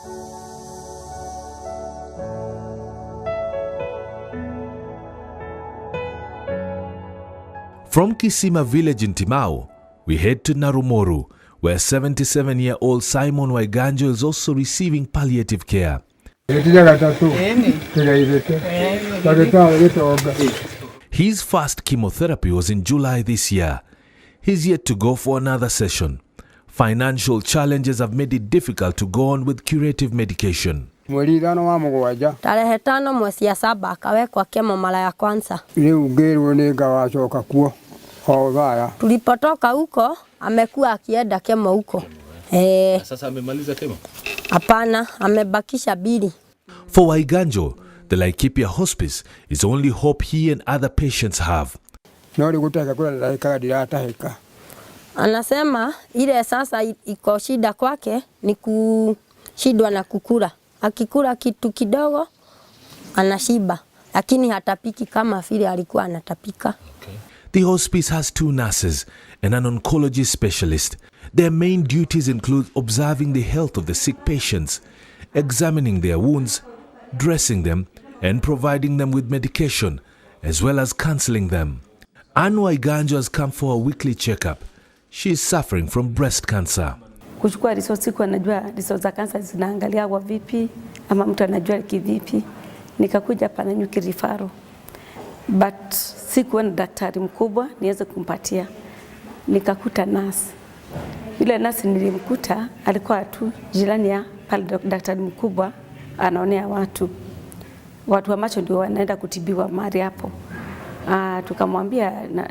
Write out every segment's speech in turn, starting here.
From Kisima village in Timau, we head to Narumoru, where 77-year-old Simon Waiganjo is also receiving palliative care. His first chemotherapy was in July this year. He's yet to go for another session. Financial challenges have made it difficult to go on with curative medication. Tarehe 5 mwezi ya 7 akawekwa kemo mara ya kwanza. Tulipotoka huko amekuwa akienda kemo huko. Sasa amemaliza kemo? Hapana, amebakisha 2. For Waiganjo, the Kehpca hospice is the only hope he and other patients have. Anasema ile sasa iko shida kwake ni kushindwa na kukula. Akikula kitu kidogo anashiba, lakini hatapiki kama vile alikuwa anatapika. The hospice has 2 nurses and an oncology specialist. Their main duties include observing the health of the sick patients, examining their wounds, dressing them, and providing them with medication, as well as counseling them. Anne Waiganjo has come for a weekly checkup. She is suffering from breast cancer. Kuchukua results siku anajua results za cancer zinaangalia kwa vipi ama mtu anajua kivipi. Nikakuja pana nyuki referral. But sikuwa na daktari mkubwa niweze kumpatia. Nikakuta nurse. Yule nurse nilimkuta alikuwa tu jirani ya pale daktari mkubwa anaonea watu. Watu wa macho ndio wanaenda kutibiwa mahali hapo.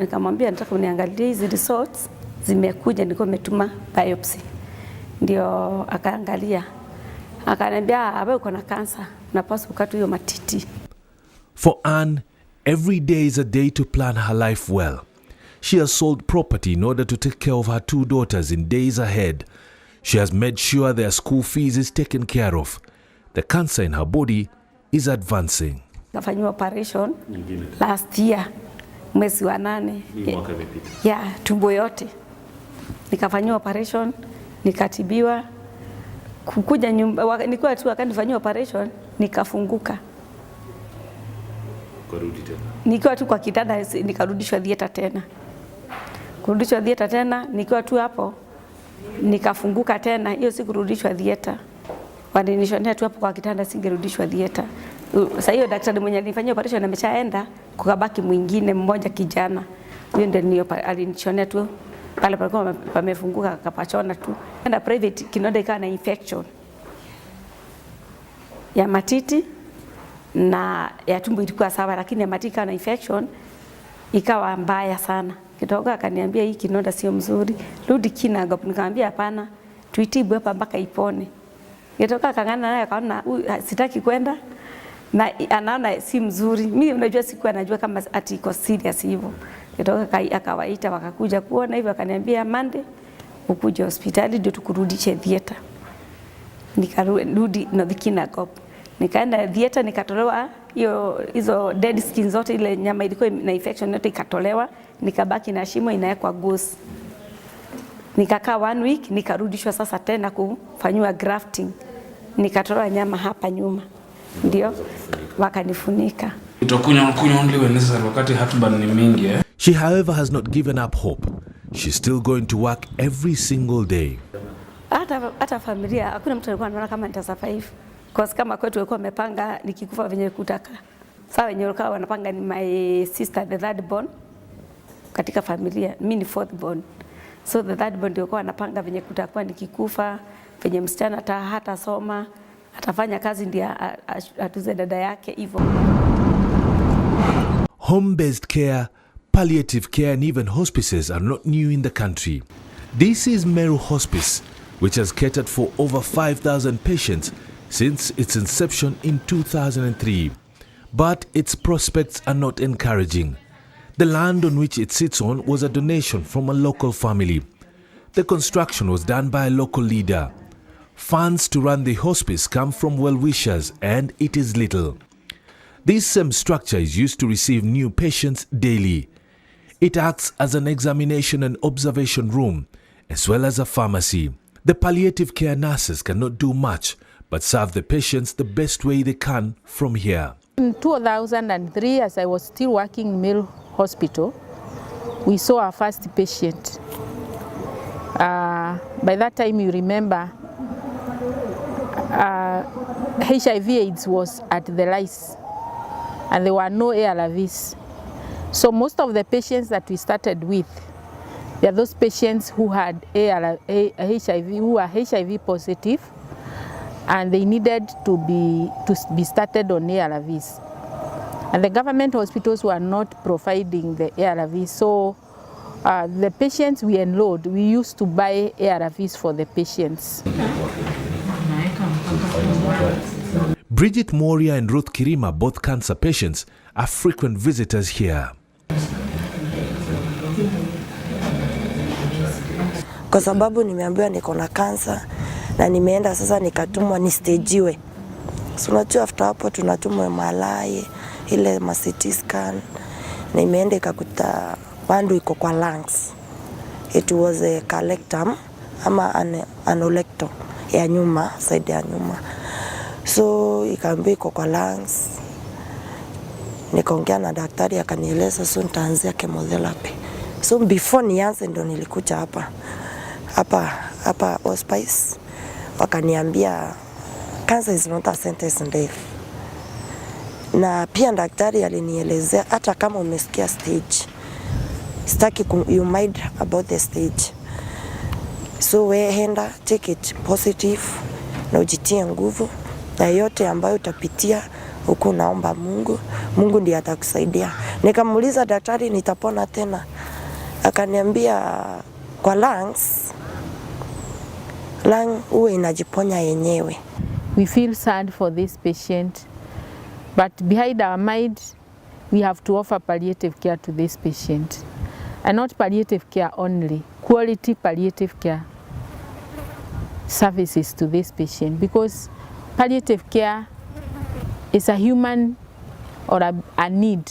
Nikamwambia nataka uniangalie hizi results zimekuja, niko nimetuma biopsy. Ndio akaangalia. Akaniambia wewe uko na cancer, unapaswa ukate hiyo matiti. For Anne, every day is a day to plan her life well. She has sold property in order to take care of her 2 daughters in days ahead. She has made sure their school fees is taken care of. The cancer in her body is advancing. Nafanywa operation last year mwezi wa 8. Mwaka umepita. Tumbo yote. Nikafanywa operation, nikatibiwa. Kukuja nyumba nilikuwa tu akanifanyia operation, nikafunguka. Kurudi tena. Nikiwa tu kwa kitanda nikarudishwa theater tena. Kurudishwa theater tena, nikiwa tu hapo nikafunguka tena. Hiyo si kurudishwa theater. Walinishonea tu hapo kwa kitanda, singerudishwa theater. Sasa hiyo daktari mwenye alinifanyia operation ameshaenda, kukabaki mwingine mmoja kijana. Huyo ndio alinishonea tu pale palikuwa pamefunguka akapachona tu. Enda private kinonda ikawa na infection ya matiti na ya tumbo ilikuwa sawa, lakini ya matiti ikawa na infection ikawa mbaya sana. Kitoka akaniambia hii kinonda sio mzuri, rudi Kinangop. Nikamwambia hapana, tuitibu hapa mpaka ipone. Kitoka akangana naye akaona sitaki kwenda na anaona si mzuri. Mimi unajua siku anajua kama ati iko serious hivyo. Kitoka akawaita wakakuja kuona hivyo, akaniambia Monday ukuje hospitali ndio tukurudishe theater. Nikarudi na Kinangop. Nikaenda theater nikatolewa hizo dead skin zote, ile nyama ilikuwa na infection yote ikatolewa, nikabaki na shimo inawekwa gauze. Nikakaa 1 week nikarudishwa sasa tena kufanywa grafting. Nikatolewa nyama hapa nyuma. Ndio wakanifunika. She however has not given up hope. She's still going to work every single day. Hata familia hakuna mtu alikuwa anaona kama nitasurvive. Kwa kama kwetu walikuwa wamepanga nikikufa venye kutaka. Sawa wenye walikuwa wanapanga ni my sister the third born katika familia, mimi ni fourth born. So the third born ndio alikuwa anapanga venye kutakuwa nikikufa, venye msichana hata soma, atafanya kazi ndio atuze dada yake hivyo. Home-based care, palliative care and even hospices are not new in the country. This is Meru Hospice, which has catered for over 5,000 patients since its inception in 2003. But its prospects are not encouraging. The land on which it sits on was a donation from a local family. The construction was done by a local leader. Funds to run the hospice come from well-wishers, and it is little. This same structure is used to receive new patients daily. It acts as an examination and observation room, as well as a pharmacy. The palliative care nurses cannot do much but serve the patients the best way they can from here. In 2003, as I was still working in Meru Hospital, we saw our first patient. By that time, you remember, HIV/AIDS was at the rise, and there were no ARVs. So most of the patients that we started with, they are those patients who had HIV, who are HIV positive, and they needed to be started on ARVs. And the government hospitals were not providing the ARVs, so the patients we enrolled, we used to buy ARVs for the patients. Bridget Moria and Ruth Kirima, both cancer patients, are frequent visitors here. Kwa sababu nimeambiwa niko na kansa na nimeenda sasa nikatumwa ni stagewe. So unajua after hapo tunatumwa malai ile ma CT scan, na imeenda ikakuta bandu iko kwa lungs. It was a calectum ama anolecto ya nyuma, side ya nyuma. So ikaambiwa iko kwa lungs. Nikaongea na daktari akanieleza so nitaanzia chemotherapy. So before nianze ndo nilikuja hapa hospice, wakaniambia cancer is not a sentence in death. Na pia daktari alinielezea hata kama umesikia stage, sitaki you mind about the stage. So we henda, take it positive na ujitie nguvu, na yote ambayo utapitia huku naomba Mungu ndiye atakusaidia. Nikamuuliza daktari nitapona tena? Akaniambia kwa lungs, lung huwa inajiponya yenyewe. We feel sad for this patient, but behind our mind, we have to offer palliative care to this patient. And not palliative care only, quality palliative care services to this patient, because palliative care is a human or a need.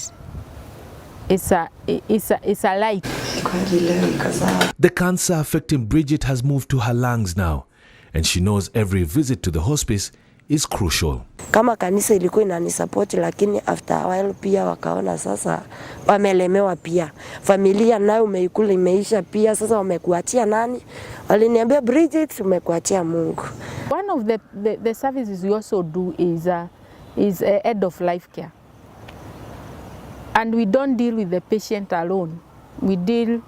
It's a like. The cancer affecting Bridget has moved to her lungs now, and she knows every visit to the hospice is crucial. Kama kanisa ilikuwa inanisupport, lakini after a while pia wakaona sasa wamelemewa pia. Familia nayo umeikula imeisha pia, sasa wamekuachia nani? Waliniambia Bridget, umekuachia Mungu. One of the services we also do is end of life care. And we don't deal with the patient alone. We deal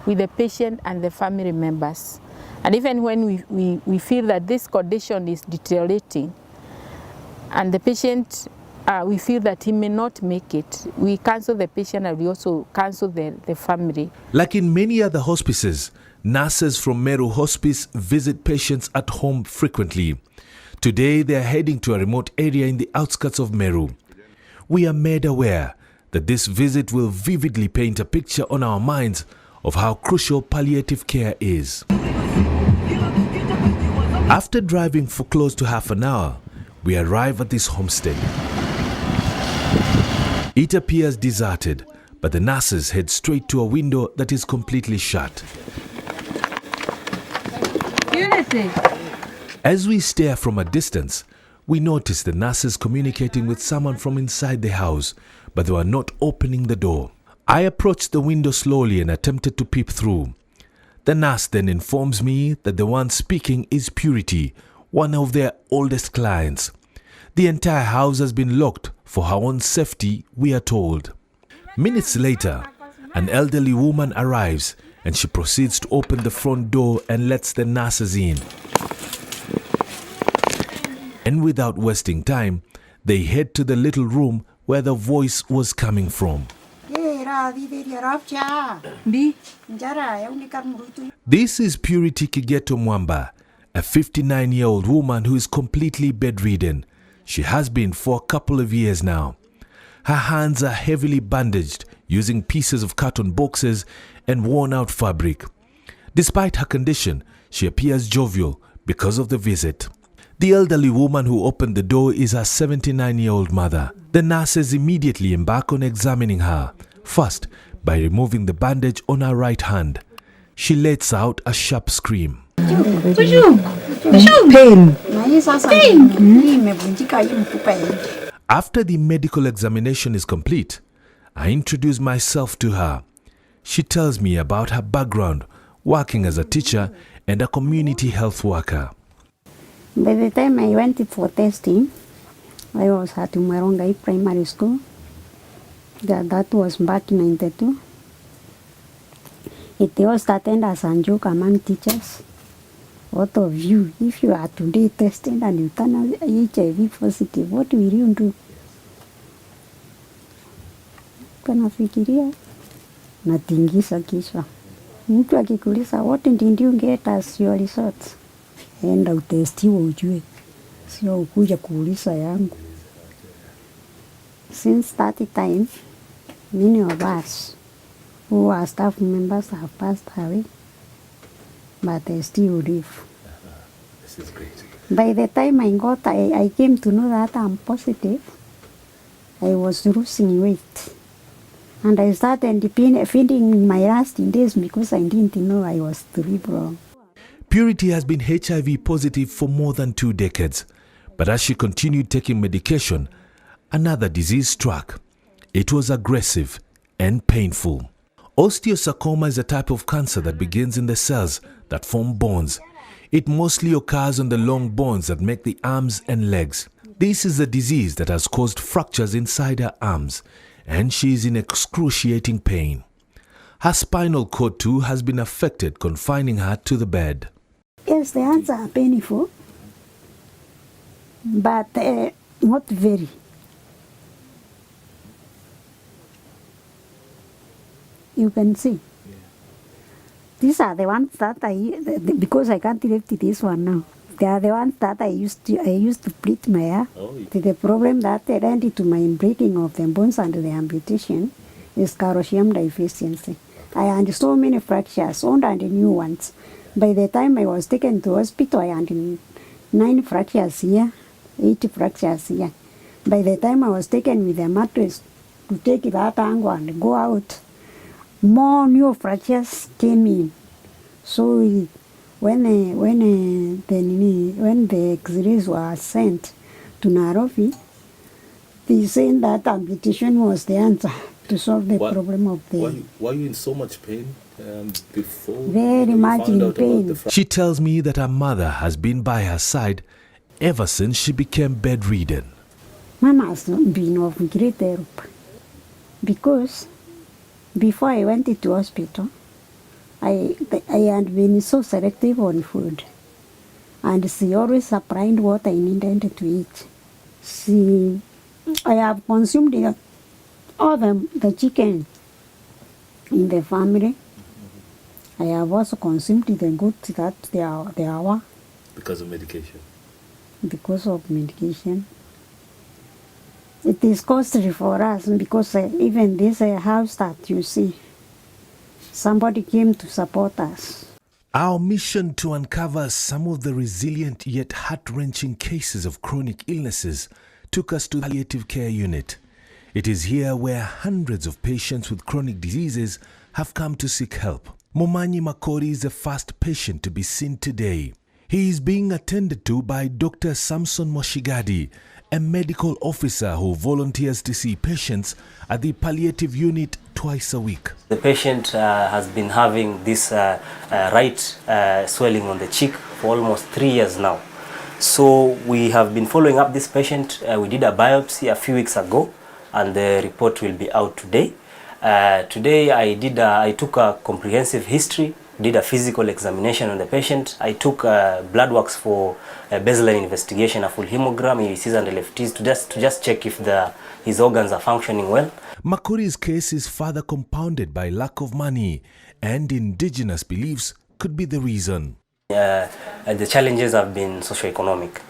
with the patient and the family members. And even when we feel that this condition is deteriorating and the patient, we feel that he may not make it, we cancel the patient and we also cancel the family. Like in many other hospices, nurses from Meru Hospice visit patients at home frequently. Today they are heading to a remote area in the outskirts of Meru. We are made aware that this visit will vividly paint a picture on our minds of how crucial palliative care is. After driving for close to half an hour, we arrive at this homestead. It appears deserted, but the nurses head straight to a window that is completely shut. As we stare from a distance, we notice the nurses communicating with someone from inside the house, but they were not opening the door. I approached the window slowly and attempted to peep through. The nurse then informs me that the one speaking is Purity, one of their oldest clients. The entire house has been locked for her own safety, we are told. Minutes later, an elderly woman arrives and she proceeds to open the front door and lets the nurses in. And without wasting time, they head to the little room where the voice was coming from. This is Purity Kigeto Mwamba, a 59-year-old woman who is completely bedridden. She has been for a couple of years now. Her hands are heavily bandaged using pieces of carton boxes and worn-out fabric. Despite her condition, she appears jovial because of the visit. The elderly woman who opened the door is her 79-year-old mother. The nurses immediately embark on examining her, first by removing the bandage on her right hand. She lets out a sharp scream. Pain. After the medical examination is complete, I introduce myself to her. She tells me about her background, working as a teacher and a community health worker. By the time I went for testing, I was at Umarongai Primary School. That was back in 92. It was started as a joke among teachers. What of you, if you are today tested and you turn HIV positive, what will you do? Kanafikiria natingisa kichwa. Mtu akikuuliza what did you get as your results? Enda utestiwe ujue. Sio ukuja kuuliza yangu. Since that time, many of us who are staff members have passed away, but they still live. This is great. By the time I came to know that I'm positive, I was losing weight. And I started feeding my lasting days because I didn't know I was cerebral. Purity has been HIV positive for more than 2 decades. But as she continued taking medication, another disease struck. It was aggressive and painful. Osteosarcoma is a type of cancer that begins in the cells that form bones. It mostly occurs on the long bones that make the arms and legs. This is a disease that has caused fractures inside her arms, and she is in excruciating pain. Her spinal cord too has been affected, confining her to the bed. Yes, the hands are painful, but not very. You can see. These are the ones that because I can't lift this one now. They are the ones that I used to plait my hair. The problem that led to my breaking of the bones and the amputation is calcium deficiency. I had so many fractures, old and new ones. By the time I was taken to hospital, I had 9 fractures here, 8 fractures here. By the time I was taken with a mattress to take that angle and go out, more new fractures came in. So when the X-rays were sent to Nairobi, they said that amputation was the answer to solve the problem of the... Were you in so much pain before? Very much in pain. She tells me that her mother has been by her side ever since she became bedridden. Mama has been of great help because before I went into hospital, I had been so selective on food, and she always supplied what I needed to eat. I have consumed all the chicken in the family. I have also consumed the goods that they are. Because of medication? Because of medication. It is costly for us because even this house that you see, somebody came to support us. Our mission to uncover some of the resilient yet heart-wrenching cases of chronic illnesses took us to the palliative care unit. It is here where hundreds of patients with chronic diseases have come to seek help. Momanyi Makori is the first patient to be seen today. He is being attended to by Dr. Samson Moshigadi, a medical officer who volunteers to see patients at the palliative unit twice a week. The patient has been having this right swelling on the cheek for almost 3 years now. So we have been following up this patient. We did a biopsy a few weeks ago, and the report will be out today. Today I took a comprehensive history, did a physical examination on the patient. I took blood works for a baseline investigation, a full hemogram, EVCs and LFTs to just check if his organs are functioning well. Makori's case is further compounded by lack of money, and indigenous beliefs could be the reason. The challenges have been socioeconomic.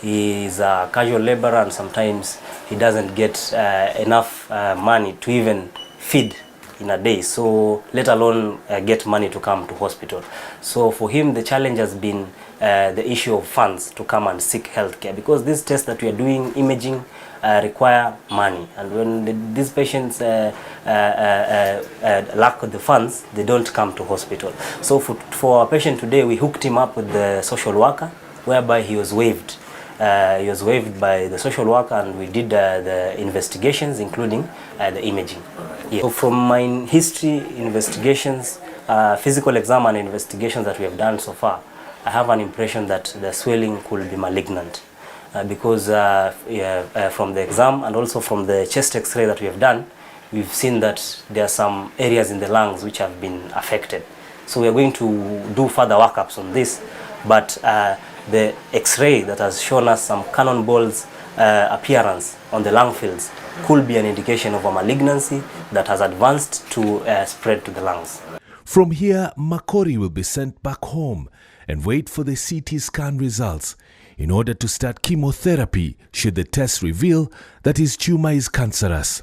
He is a casual laborer, and sometimes he doesn't get enough money to even feed in a day, so let alone get money to come to hospital. So for him, the challenge has been the issue of funds to come and seek healthcare, because these tests that we are doing, imaging, require money, and when these patients lack the funds, they don't come to hospital. So for our patient today, we hooked him up with the social worker, whereby he was waived he was waived by the social worker, and we did the investigations, including the imaging. Yeah. So from my history, investigations, physical exam and investigations that we have done so far, I have an impression that the swelling could be malignant. Because from the exam and also from the chest x-ray that we have done, we've seen that there are some areas in the lungs which have been affected. So we are going to do further workups on this, but the x-ray that has shown us some cannonballs appearance on the lung fields could be an indication of a malignancy that has advanced to spread to the lungs. From here, Makori will be sent back home and wait for the CT scan results in order to start chemotherapy should the test reveal that his tumor is cancerous.